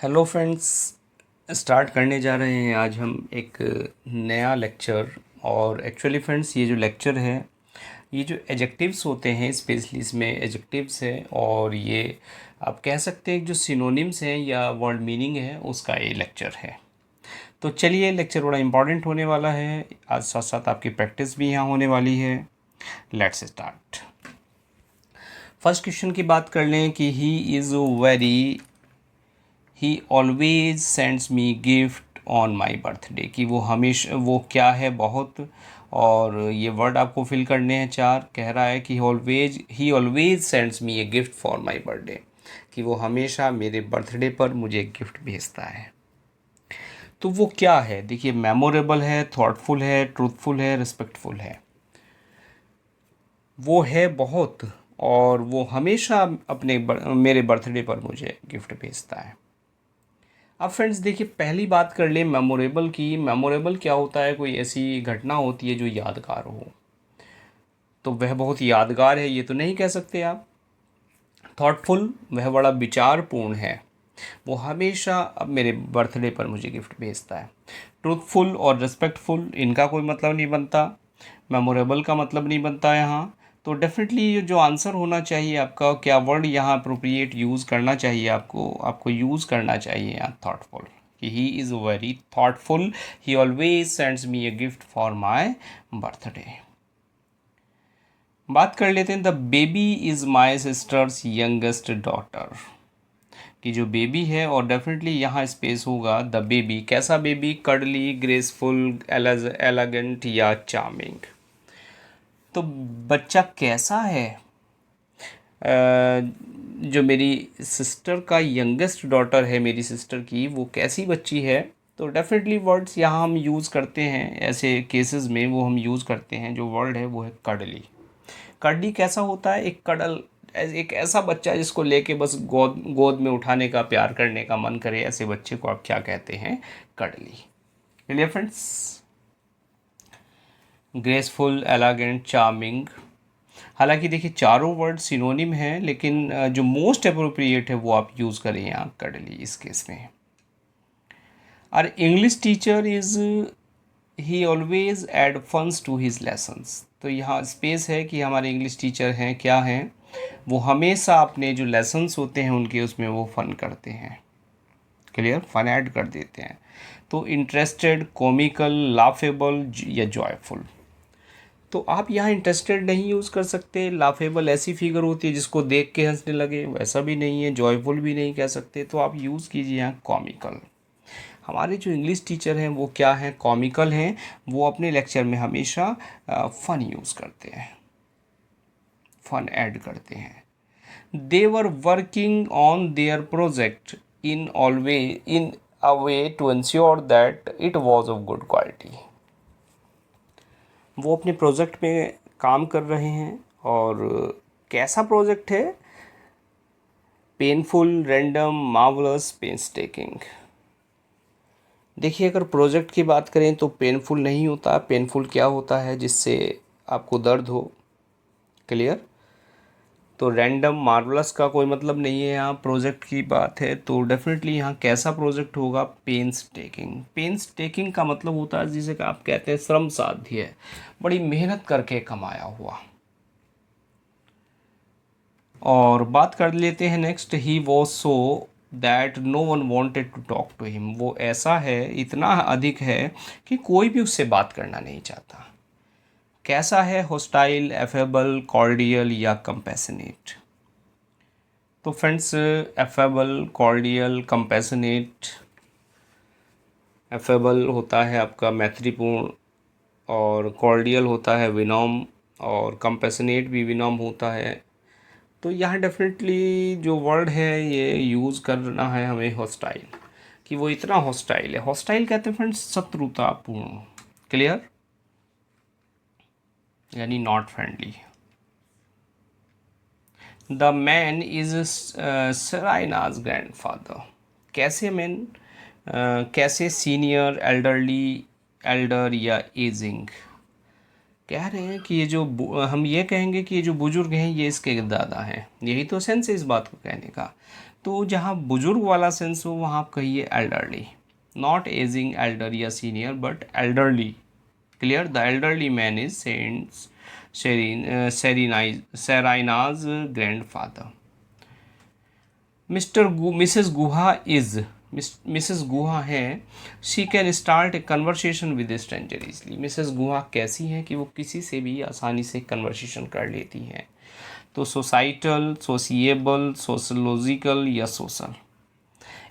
Hello friends. Start करने जा रहे हैं आज हम एक नया लेक्चर। और एक्चुअली फ्रेंड्स, ये जो लेक्चर है, ये जो एजेक्टिव्स होते हैं, स्पेशली इसमें एजेक्टिव्स है और ये आप कह सकते हैं जो सिनोनिम्स हैं या वर्ड मीनिंग है उसका ये लेक्चर है। तो चलिए, लेक्चर बड़ा इंपॉर्टेंट होने वाला है। आज साथ साथ आपकी प्रैक्टिस भी यहाँ होने वाली है। Let's start. फर्स्ट क्वेश्चन की बात कर लें कि ही always sends me gift on my birthday. कि वो हमेशा, वो क्या है बहुत, और ये वर्ड आपको फिल करने हैं चार। कह रहा है कि ही always sends me a gift for my birthday, कि वो हमेशा मेरे बर्थडे पर मुझे एक गिफ्ट भेजता है। तो वो क्या है? देखिए, मेमोरेबल है, थॉटफुल है, ट्रूथफुल है, रिस्पेक्टफुल है। वो है बहुत, और वो हमेशा मेरे बर्थडे पर मुझे गिफ्ट भेजता है। अब फ्रेंड्स देखिए, पहली बात कर लें मेमोरेबल की। मेमोरेबल क्या होता है? कोई ऐसी घटना होती है जो यादगार हो, तो वह बहुत यादगार है ये तो नहीं कह सकते आप। थॉटफुल, वह बड़ा विचारपूर्ण है, वो हमेशा अब मेरे बर्थडे पर मुझे गिफ्ट भेजता है। ट्रूथफुल और रिस्पेक्टफुल, इनका कोई मतलब नहीं बनता, मेमोरेबल का मतलब नहीं बनता यहाँ। तो डेफिनेटली जो आंसर होना चाहिए आपका, क्या वर्ड यहाँ अप्रोप्रिएट यूज़ करना चाहिए, आपको आपको यूज़ करना चाहिए यहाँ थॉटफुल। कि he is very thoughtful, he always sends me a gift for my birthday. बात कर लेते हैं, the baby is my sisters youngest daughter. कि जो बेबी है, और डेफिनेटली यहाँ स्पेस होगा द बेबी। कैसा बेबी? कर्डली, ग्रेसफुल, एलिगेंट या चार्मिंग। तो बच्चा कैसा है? जो मेरी सिस्टर का यंगेस्ट डॉटर है, मेरी सिस्टर की, वो कैसी बच्ची है? तो डेफिनेटली वर्ड्स यहाँ हम यूज़ करते हैं ऐसे केसेस में, वो हम यूज़ करते हैं, जो वर्ड है वो है कर्डली। कर्डली कैसा होता है? एक ऐसा बच्चा जिसको लेके बस गोद गोद में उठाने का, प्यार करने का मन करे, ऐसे बच्चे को आप क्या कहते हैं? कर्डली। चलिए फ्रेंड्स, ग्रेसफुल, एलागेंट, चार्मिंग। हालांकि देखिए, चारों वर्ड सिनोनिम हैं, लेकिन जो मोस्ट अप्रोप्रिएट है वो आप यूज़ करें यहाँ कर्डली इस केस में। और English teacher is he always add फंस टू हिज लेसन्स। तो यहाँ स्पेस है कि हमारे इंग्लिश टीचर हैं, क्या हैं? वो हमेशा अपने जो लेसन्स होते हैं उनके, उसमें वो फ़न करते हैं। क्लियर? फन ऐड कर देते हैं। तो इंटरेस्टेड, कॉमिकल, लाफेबल या जॉयफुल। तो आप यहाँ इंटरेस्टेड नहीं यूज़ कर सकते। लाफेबल ऐसी फिगर होती है जिसको देख के हंसने लगे, वैसा भी नहीं है। जॉयफुल भी नहीं कह सकते, तो आप यूज़ कीजिए यहाँ कॉमिकल। हमारे जो इंग्लिश टीचर हैं वो क्या हैं? कॉमिकल हैं। वो अपने लेक्चर में हमेशा फ़न यूज़ करते हैं, फ़न ऐड करते हैं। They were working on their project in a way to ensure that it was of good quality. वो अपने प्रोजेक्ट में काम कर रहे हैं, और कैसा प्रोजेक्ट है? Painful, random, marvellous, painstaking. देखिए, अगर प्रोजेक्ट की बात करें तो पेनफुल नहीं होता। पेनफुल क्या होता है? जिससे आपको दर्द हो। क्लियर? तो रैंडम, मार्वलस का कोई मतलब नहीं है यहाँ। प्रोजेक्ट की बात है तो डेफिनेटली यहाँ कैसा प्रोजेक्ट होगा? Pens taking. पेन्स टेकिंग का मतलब होता है जिसे आप कहते हैं श्रम साध्य है, बड़ी मेहनत करके कमाया हुआ। और बात कर लेते हैं next, he was so that no one wanted to talk to him. वो ऐसा है, इतना अधिक है कि कोई भी उससे बात करना नहीं चाहता। कैसा है? हॉस्टाइल, एफेबल, कॉर्डियल या कंपैशनेट। तो friends, affable, cordial, compassionate. Affable होता है आपका मैत्रीपूर्ण, और कॉर्डियल होता है विनम्र, और कंपैशनेट भी विनम्र होता है। तो यहाँ डेफिनेटली जो वर्ड है ये यूज़ करना है हमें हॉस्टाइल, कि वो इतना हॉस्टाइल है। हॉस्टाइल कहते हैं फ्रेंड्स शत्रुतापूर्ण। क्लियर? यानी not friendly. The man is सराइनाज ग्रैंडफादर। कैसे मैन? कैसे? सीनियर, एल्डरली, एल्डर या एजिंग। कह रहे हैं कि ये जो हम ये कहेंगे कि ये जो बुजुर्ग हैं ये इसके दादा हैं। यही तो सेंस है इस बात को कहने का। तो जहाँ बुजुर्ग वाला सेंस हो वहाँ आप कहिए एल्डरली, नॉट एजिंग एल्डर या senior but elderly. Clear? The elderly man is सेंट सेराइनाज grandfather. Mrs Guha is, Mrs Guha हैं, she can start a conversation with stranger easily. Mrs Guha कैसी हैं कि वो किसी से भी आसानी से कन्वर्सेशन कर लेती हैं। तो सोसाइटल, सोशिएबल, सोशोलॉजिकल या सोशल,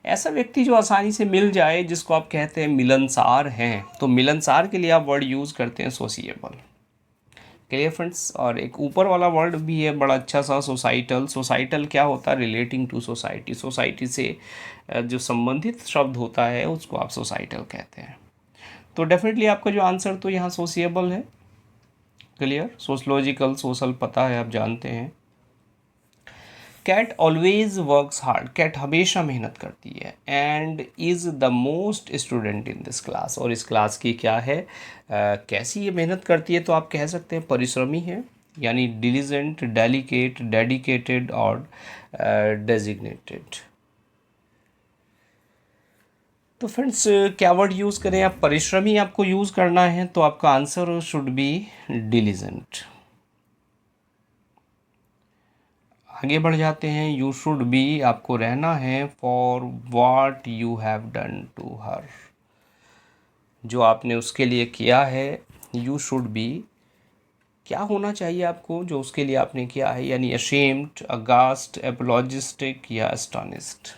ऐसा व्यक्ति जो आसानी से मिल जाए, जिसको आप कहते हैं मिलनसार हैं, तो मिलनसार के लिए आप वर्ड यूज़ करते हैं सोशिएबल। Clear friends? और एक ऊपर वाला वर्ड भी है बड़ा अच्छा सा, सोसाइटल। सोसाइटल क्या होता है? रिलेटिंग टू सोसाइटी, सोसाइटी से जो संबंधित शब्द होता है उसको आप सोसाइटल कहते हैं। तो डेफिनेटली आपका जो आंसर तो यहाँ सोशिएबल है। क्लियर? सोशलॉजिकल, सोशल पता है, आप जानते हैं। Cat always works hard, cat हमेशा मेहनत करती है। And is the most student in this class, और इस क्लास की क्या है, कैसी ये मेहनत करती है, तो आप कह सकते हैं परिश्रमी है, यानी डिलीजेंट, डेलिकेट, डेडिकेटेड और डेजिग्नेटेड। तो फ्रेंड्स क्या वर्ड यूज़ करें आप? परिश्रमी आपको यूज़ करना है, तो आपका आंसर शुड बी डिलीजेंट। आगे बढ़ जाते हैं। यू शुड बी, आपको रहना है, for what you have done to her, जो आपने उसके लिए किया है। यू शुड बी, क्या होना चाहिए आपको जो उसके लिए आपने किया है, यानी अशेम्ड, अगास्ट, एपोलॉजिस्टिक या एस्टोनिस्ड।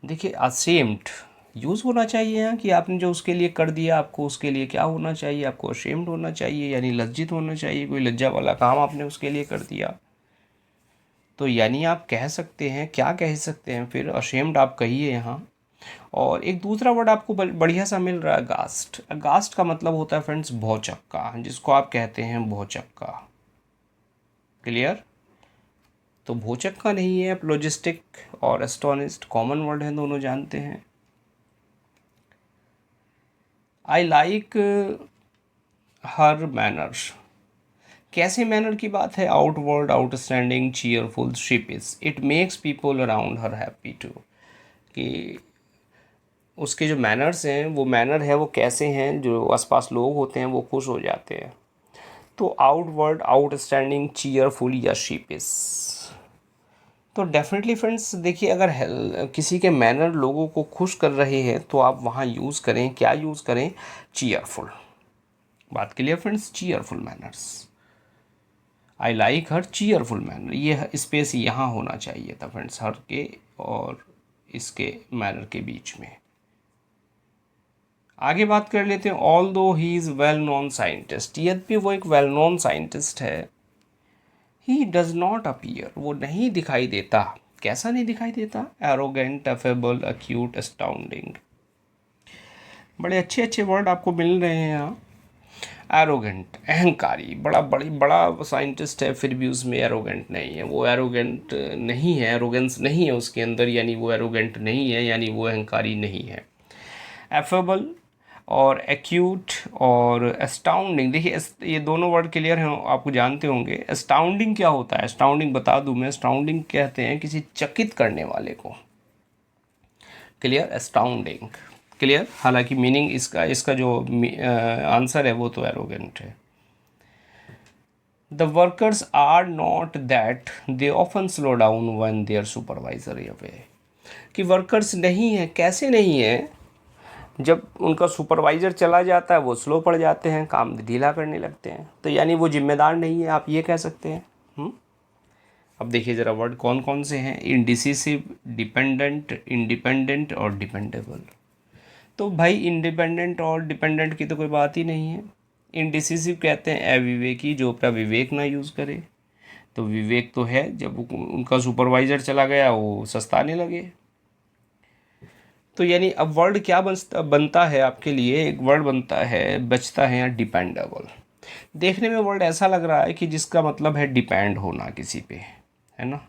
देखिए अशेम्ड यूज़ होना चाहिए यहाँ कि आपने जो उसके लिए कर दिया, आपको उसके लिए क्या होना चाहिए, आपको अशेम्ड होना चाहिए, यानी लज्जित होना चाहिए, कोई लज्जा वाला काम आपने उसके लिए कर दिया। तो यानी आप कह सकते हैं, क्या कह सकते हैं फिर, अशेम्ड आप कहिए यहाँ। और एक दूसरा वर्ड आपको बढ़िया सा मिल रहा है, गास्ट। गास्ट का मतलब होता है फ्रेंड्स भौचक्का, जिसको आप कहते हैं भौचक्का। क्लियर? तो भौचक्का नहीं है, एपोलॉजिस्टिक और एस्टोनिस्ट कॉमन वर्ड हैं, दोनों जानते हैं। आई लाइक हर मैनर्स, कैसे मैनर की बात है? आउटवर्ड, आउटस्टैंडिंग, चीयरफुल, शिपिस, it makes people around her happy too, कि उसके जो मैनर्स हैं, वो मैनर है वो कैसे हैं, जो आसपास लोग होते हैं वो खुश हो जाते हैं। तो आउटवर्ड, आउटस्टैंडिंग, चीयरफुल या शिपिस। तो डेफिनेटली फ्रेंड्स देखिए, अगर किसी के मैनर लोगों को खुश कर रहे हैं तो आप वहाँ यूज़ करें, क्या यूज़ करें? चीयरफुल। बात क्लियर फ्रेंड्स? Cheerful manners. आई लाइक हर चीयरफुल मैनर, ये स्पेस यहाँ होना चाहिए था फ्रेंड्स, हर के और इसके मैनर के बीच में। आगे बात कर लेते हैं। ऑल दो he is well known scientist, यद्यपि वो एक वेल नोन साइंटिस्ट है। ही डज नॉट अपीयर, वो नहीं दिखाई देता। कैसा नहीं दिखाई देता? Arrogant, affable, acute, astounding. बड़े अच्छे अच्छे वर्ड आपको मिल रहे हैं यहाँ। एरोगेंट, अहंकारी, बड़ा साइंटिस्ट है, फिर भी उसमें एरोगेंट नहीं है, वो एरोगेंट नहीं है, एरोगेंस नहीं है उसके अंदर, यानी वो एरोगेंट नहीं है, यानी वो अहंकारी नहीं है। एफेबल और एक्यूट और एस्टाउंडिंग, देखिए ये दोनों वर्ड क्लियर हैं, आपको जानते होंगे। एस्टाउंडिंग क्या होता है? एस्टाउंडिंग बता दूं मैं, एस्टाउंडिंग कहते हैं किसी चकित करने वाले को। क्लियर? एस्टाउंडिंग। क्लियर? हालांकि मीनिंग इसका जो आंसर है वो तो एरोगेंट है। The workers are not that, they often slow down when their supervisor away, कि वर्कर्स नहीं है, कैसे नहीं है? जब उनका सुपरवाइज़र चला जाता है वो स्लो पड़ जाते हैं, काम ढीला करने लगते हैं, तो यानी वो जिम्मेदार नहीं है, आप ये कह सकते हैं। अब देखिए ज़रा वर्ड कौन कौन से हैं। इंडिसिसिव, डिपेंडेंट, इंडिपेंडेंट और डिपेंडेबल। तो भाई इंडिपेंडेंट और डिपेंडेंट की तो कोई बात ही नहीं है। इंडिसिसिव कहते हैं अविवेकी, जो अपना विवेक ना यूज़ करे। तो विवेक तो है, जब उनका सुपरवाइज़र चला गया वो सस्ताने लगे। तो यानी अब वर्ड क्या बनता है आपके लिए? एक वर्ड बनता है, बचता है यहाँ डिपेंडेबल। देखने में वर्ड ऐसा लग रहा है कि जिसका मतलब है डिपेंड होना किसी पे, है ना?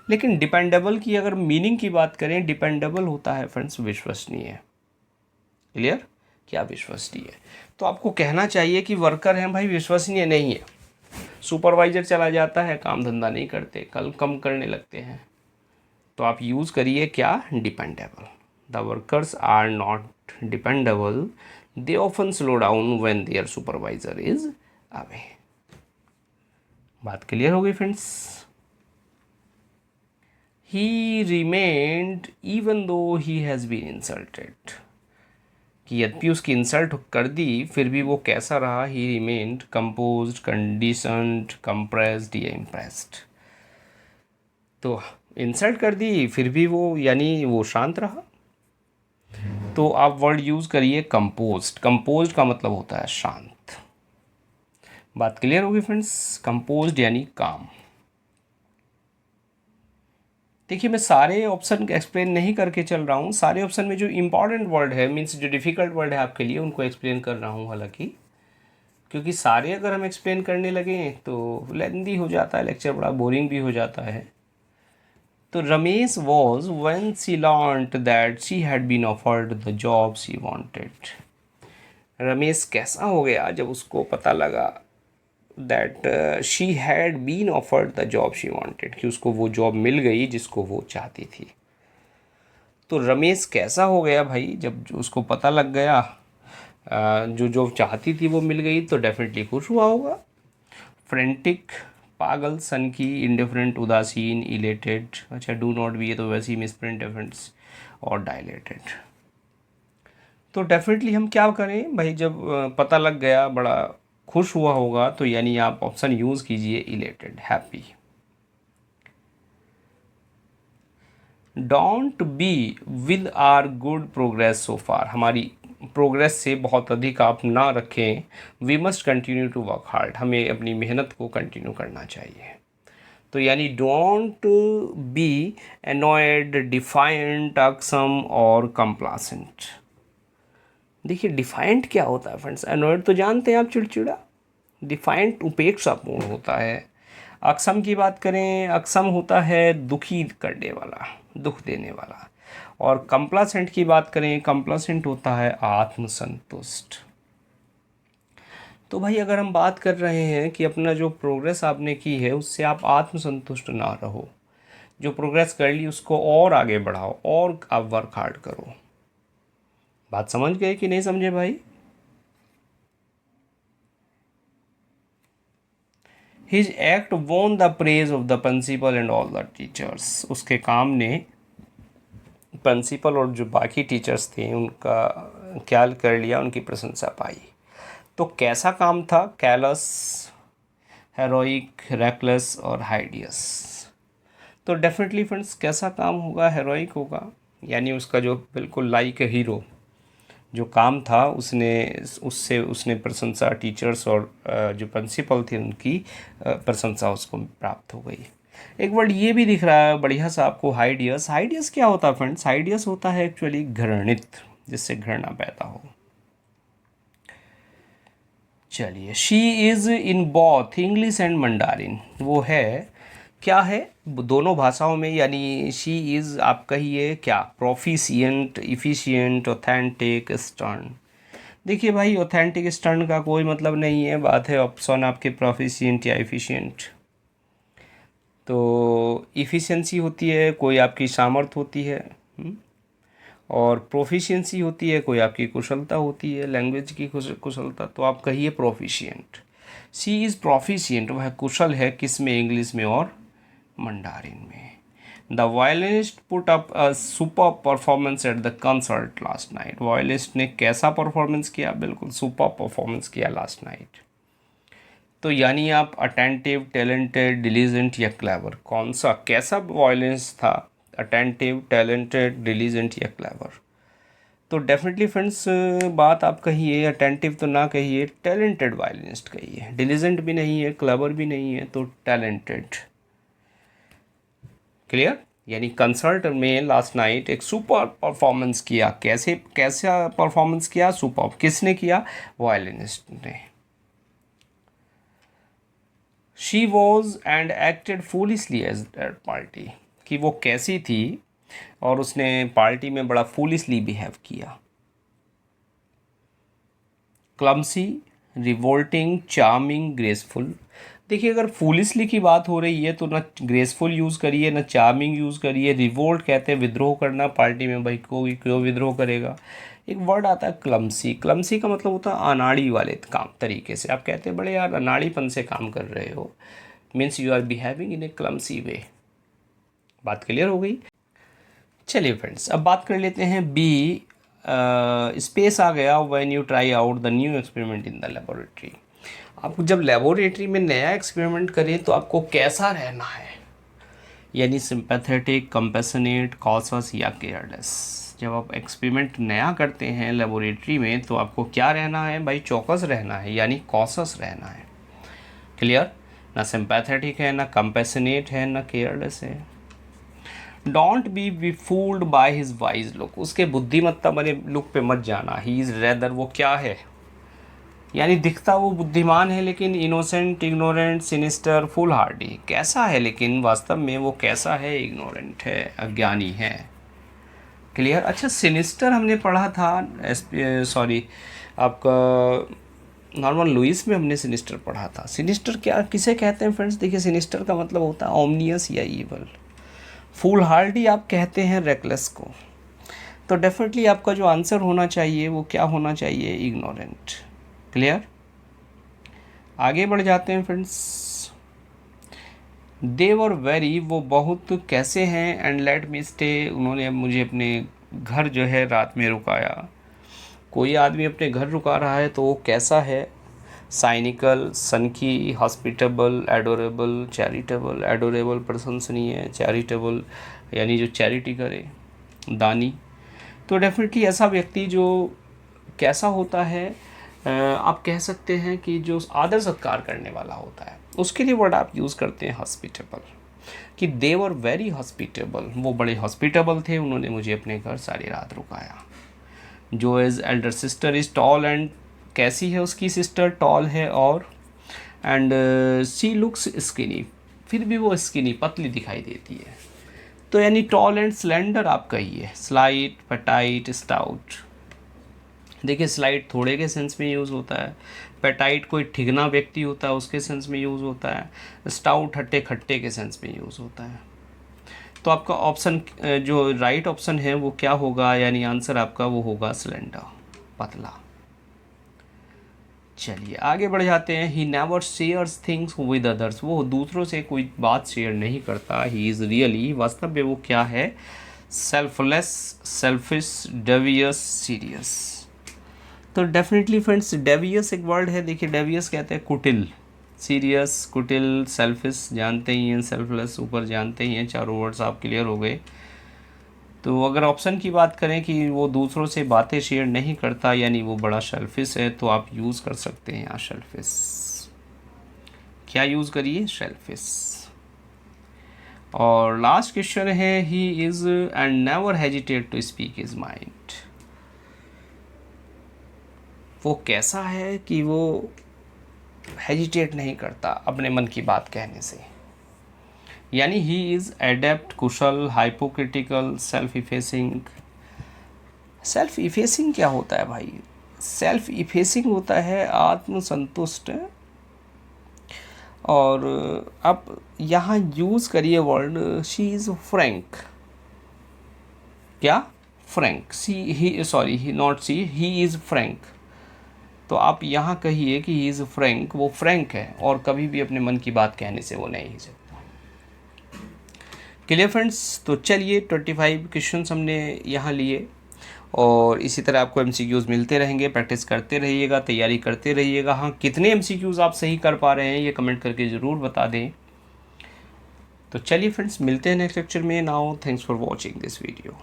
लेकिन डिपेंडेबल की अगर मीनिंग की बात करें, डिपेंडेबल होता है फ्रेंड्स विश्वसनीय। क्लियर? क्या विश्वसनीय? तो आपको कहना चाहिए कि वर्कर हैं भाई विश्वसनीय नहीं है, सुपरवाइजर चला जाता है, काम धंधा नहीं करते, कल कम करने लगते हैं, तो आप यूज़ करिए क्या, dependable. The workers are not dependable, they often slow down when their supervisor is away. बात क्लियर हो गई friends. He remained even though he has been insulted, कि यद्यपि उसकी इंसल्ट कर दी फिर भी वो कैसा रहा, ही रिमेन्ड कंपोज्ड, कंडीशनड, कंप्रेस्ड या इम्प्रेस्ड। तो इंसल्ट कर दी फिर भी वो, यानी वो शांत रहा। तो आप वर्ड यूज़ करिए कंपोज्ड। कंपोज्ड का मतलब होता है शांत। बात क्लियर होगी फ्रेंड्स। कंपोज्ड यानी काम। देखिए मैं सारे ऑप्शन एक्सप्लेन नहीं करके चल रहा हूँ, सारे ऑप्शन में जो इंपॉर्टेंट वर्ड है, मीन्स जो डिफ़िकल्ट वर्ड है आपके लिए, उनको एक्सप्लेन कर रहा हूँ। हालांकि क्योंकि सारे अगर हम एक्सप्लेन करने लगे तो लेंदी हो जाता है लेक्चर, बड़ा बोरिंग भी हो जाता है। तो Ramesh was when she learned that she had been offered the job she wanted. Ramesh कैसा हो गया जब उसको पता लगा that she had been offered the job she wanted, कि उसको वो जॉब मिल गई जिसको वो चाहती थी। तो रमेश कैसा हो गया भाई जब उसको पता लग गया जो जॉब चाहती थी वो मिल गई, तो डेफिनेटली खुश हुआ होगा। फ्रेंटिक, पागल, सन की, इंडिफरेंट, उदासीन, इलेटेड। अच्छा डू नॉट भी है तो वैसे ही मिसप्रिंट डिफरेंस, और डायलेटेड। तो डेफिनेटली हम क्या करें भाई, जब पता लग गया, बड़ा खुश हुआ होगा, तो यानी आप ऑप्शन यूज़ कीजिए elated, happy. Don't be with are good progress so far, हमारी प्रोग्रेस से बहुत अधिक आप ना रखें। We must continue to work hard, हमें अपनी मेहनत को कंटिन्यू करना चाहिए। तो यानी डोंट बी एनॉयड, डिफाइंट, अक्सम और कंप्लासेंट। देखिए डिफाइंट क्या होता है फ्रेंड्स, एनॉयड तो जानते हैं आप, चिड़चिड़ा। डिफाइंट उपेक्षापूर्ण होता है। अक्षम की बात करें, अक्षम होता है दुखी करने वाला, दुख देने वाला। और कंप्लासेंट की बात करें, कंप्लासेंट होता है आत्मसंतुष्ट। तो भाई अगर हम बात कर रहे हैं कि अपना जो प्रोग्रेस आपने की है उससे आप आत्मसंतुष्ट ना रहो, जो प्रोग्रेस कर ली उसको और आगे बढ़ाओ और आप वर्क हार्ड करो। बात समझ गए कि नहीं समझे भाई। His act won the praise of the principal and all the teachers, उसके काम ने प्रिंसिपल और जो बाकी टीचर्स थे उनका ख्याल कर लिया, उनकी प्रशंसा पाई। तो कैसा काम था, कैलस, हेरोइक, रेकलेस और हाइडियस। तो डेफिनेटली फ्रेंड्स कैसा काम होगा, हेरोइक होगा, यानी उसका जो बिल्कुल लाइक ए हीरो जो काम था, उसने उससे उसने प्रशंसा, टीचर्स और जो प्रिंसिपल थे उनकी प्रशंसा उसको प्राप्त हो गई। एक वर्ड ये भी दिख रहा है बढ़िया सा आपको, हाइडियस। हाइडियस क्या होता है फ्रेंड्स, हाइडियस होता है एक्चुअली घृणित, जिससे घृणा पैदा हो। चलिए, she is in both English and mandarin, वो है क्या है दोनों भाषाओं में, यानी शी इज़ आप कहिए क्या, प्रोफिशिएंट, इफ़िशिएंट, ऑथेंटिक, स्टर्न। देखिए भाई ऑथेंटिक स्टर्न का कोई मतलब नहीं है, बात है ऑप्शन आपके प्रोफिशिएंट या इफ़िशिएंट। तो इफ़िशिएंसी होती है कोई आपकी सामर्थ्य होती है, और प्रोफिशिएंसी होती है कोई आपकी कुशलता होती है, लैंग्वेज की कुशलता। तो आप कहिए प्रोफिशिएंट। सी इज़ प्रोफिशिएंट, वह कुशल है किस में, इंग्लिश में और मंडारिन में। The violinist put up a super performance at the concert last night, violinist ने कैसा परफॉर्मेंस किया, बिल्कुल सुपर परफॉर्मेंस किया लास्ट नाइट। तो यानी आप अटेंटिव, टैलेंटेड, डिलीजेंट या क्लेवर, कौन सा कैसा वायलिनिस्ट था, अटेंटिव, टैलेंटेड, डिलीजेंट या क्लेवर। तो डेफिनेटली फ्रेंड्स बात आप कहिए, अटेंटिव तो ना कहिए, टैलेंटेड वायलिनिस्ट कहिए, डिलीजेंट भी नहीं है, क्लेवर भी नहीं है, तो टैलेंटेड। क्लियर। यानी कंसर्ट में लास्ट नाइट एक सुपर परफॉर्मेंस किया, कैसा परफॉर्मेंस किया, सुपर, किसने किया, वायलिनिस्ट ने। She was and acted foolishly as that party, कि वो कैसी थी और उसने पार्टी में बड़ा फूलिशली बिहेव किया। Clumsy, revolting, charming, graceful. देखिए अगर फूलिशली की बात हो रही है तो ना ग्रेसफुल यूज़ करिए, ना चार्मिंग यूज़ करिए। रिवोल्ट कहते हैं विद्रोह करना पार्टी में, भाई कोई क्यों विद्रोह करेगा। एक वर्ड आता है क्लमसी। क्लमसी का मतलब होता है अनाड़ी वाले काम तरीके से। आप कहते हैं बड़े यार अनाड़ीपन से काम कर रहे हो, means you are behaving in a clumsy way. बात क्लियर हो गई। चलिए फ्रेंड्स अब बात कर लेते हैं बी। स्पेस आ गया when you try out the new experiment in the laboratory. आप जब लेबोरेटरी में नया एक्सपेरिमेंट करें तो आपको कैसा रहना है, यानी सिंपैथेटिक, कंपैशनेट, कॉशस या केयरलेस। जब आप एक्सपेरिमेंट नया करते हैं लेबोरेटरी में तो आपको क्या रहना है भाई, चौकस रहना है यानी कॉशस रहना है। क्लियर। ना सिंपैथेटिक है, ना कंपैशनेट है, ना केयरलेस है। Don't be fooled by his wise look. उसके बुद्धिमत्ता बने लुक पे मत जाना। ही इज़ रेदर, वो क्या है, यानी दिखता वो बुद्धिमान है लेकिन innocent, ignorant, sinister, full Hardy. कैसा है लेकिन वास्तव में वो कैसा है, इग्नोरेंट है, अज्ञानी है। क्लियर। अच्छा सिनिस्टर हमने पढ़ा था, सॉरी आपका नॉर्मन लुइस में हमने सिनिस्टर पढ़ा था। सिनिस्टर क्या किसे कहते हैं फ्रेंड्स, देखिए सिनिस्टर का मतलब होता है ओमनियस या ईवल। फुल हार्डी आप कहते हैं रेकलेस को। तो डेफिनेटली आपका जो आंसर होना चाहिए वो क्या होना चाहिए, इग्नोरेंट। क्लियर। आगे बढ़ जाते हैं फ्रेंड्स। दे वर वेरी, वो बहुत कैसे हैं, एंड लेट मी स्टे, उन्होंने मुझे अपने घर जो है रात में रुकाया। कोई आदमी अपने घर रुका रहा है तो वो कैसा है, साइनिकल, सनकी, हॉस्पिटेबल, एडोरेबल, चैरिटेबल। एडोरेबल प्रशंसनीय, चैरिटेबल यानी जो चैरिटी करे, दानी। तो डेफिनेटली ऐसा व्यक्ति जो कैसा होता है, आप कह सकते हैं कि जो आदर सत्कार करने वाला होता है, उसके लिए वर्ड आप यूज़ करते हैं हॉस्पिटेबल, कि दे वर वेरी हॉस्पिटेबल, वो बड़े हॉस्पिटेबल थे, उन्होंने मुझे अपने घर सारी रात रुकाया। जो as elder sister is tall and, कैसी है उसकी सिस्टर, टॉल है और एंड सी लुक्स स्किनी, फिर भी वो स्किनी, पतली दिखाई देती है। तो यानी टॉल एंड स्लेंडर आप कहिए, स्लाइट, पेटाइट, स्टाउट। देखिए स्लाइट थोड़े के सेंस में यूज़ होता है, पेटाइट कोई ठिगना व्यक्ति होता है उसके सेंस में यूज़ होता है, स्टाउट हट्टे खट्टे के सेंस में यूज़ होता है। तो आपका ऑप्शन जो राइट ऑप्शन है वो क्या होगा, यानी आंसर आपका वो होगा स्लेंडर, पतला। चलिए आगे बढ़ जाते हैं। He never shares things with others, वो दूसरों से कोई बात शेयर नहीं करता। ही इज़ रियली, वास्तव में वो क्या है, सेल्फलेस, सेल्फिश, डेवियस, सीरियस। तो डेफिनेटली फ्रेंड्स डेवियस एक वर्ड है, देखिए डेवियस कहते हैं कुटिल, सीरियस, कुटिल, सेल्फिश जानते ही हैं, सेल्फलेस ऊपर जानते ही हैं, चारों वर्ड्स आप क्लियर हो गए। तो अगर ऑप्शन की बात करें कि वो दूसरों से बातें शेयर नहीं करता यानी वो बड़ा शेल्फिश है, तो आप यूज़ कर सकते हैं यहाँ शेल्फिश। क्या यूज़ करिए, शेल्फिश। और लास्ट क्वेश्चन है, he is and never hesitate to speak his mind. वो कैसा है कि वो हेजिटेट नहीं करता अपने मन की बात कहने से, यानी ही इज़ एडेप्ट, कुशल, hypocritical, self effacing. Self effacing क्या होता है भाई, सेल्फ इफेसिंग होता है आत्मसंतुष्ट। और आप यहाँ यूज़ करिए वर्ड, शी इज़ फ्रैंक। क्या, frank, she he, sorry he, not she, he is frank. तो आप यहाँ कहिए कि ही इज़ फ्रैंक, वो फ्रैंक है और कभी भी अपने मन की बात कहने से वो नहीं हिचकता। Clear friends. तो चलिए 25 क्वेश्चंस हमने यहाँ लिए और इसी तरह आपको MCQs मिलते रहेंगे, प्रैक्टिस करते रहिएगा, तैयारी करते रहिएगा। हाँ कितने MCQs आप सही कर पा रहे हैं ये कमेंट करके ज़रूर बता दें। तो चलिए फ्रेंड्स मिलते हैं नेक्स्ट लेक्चर में। Now thanks for watching this video.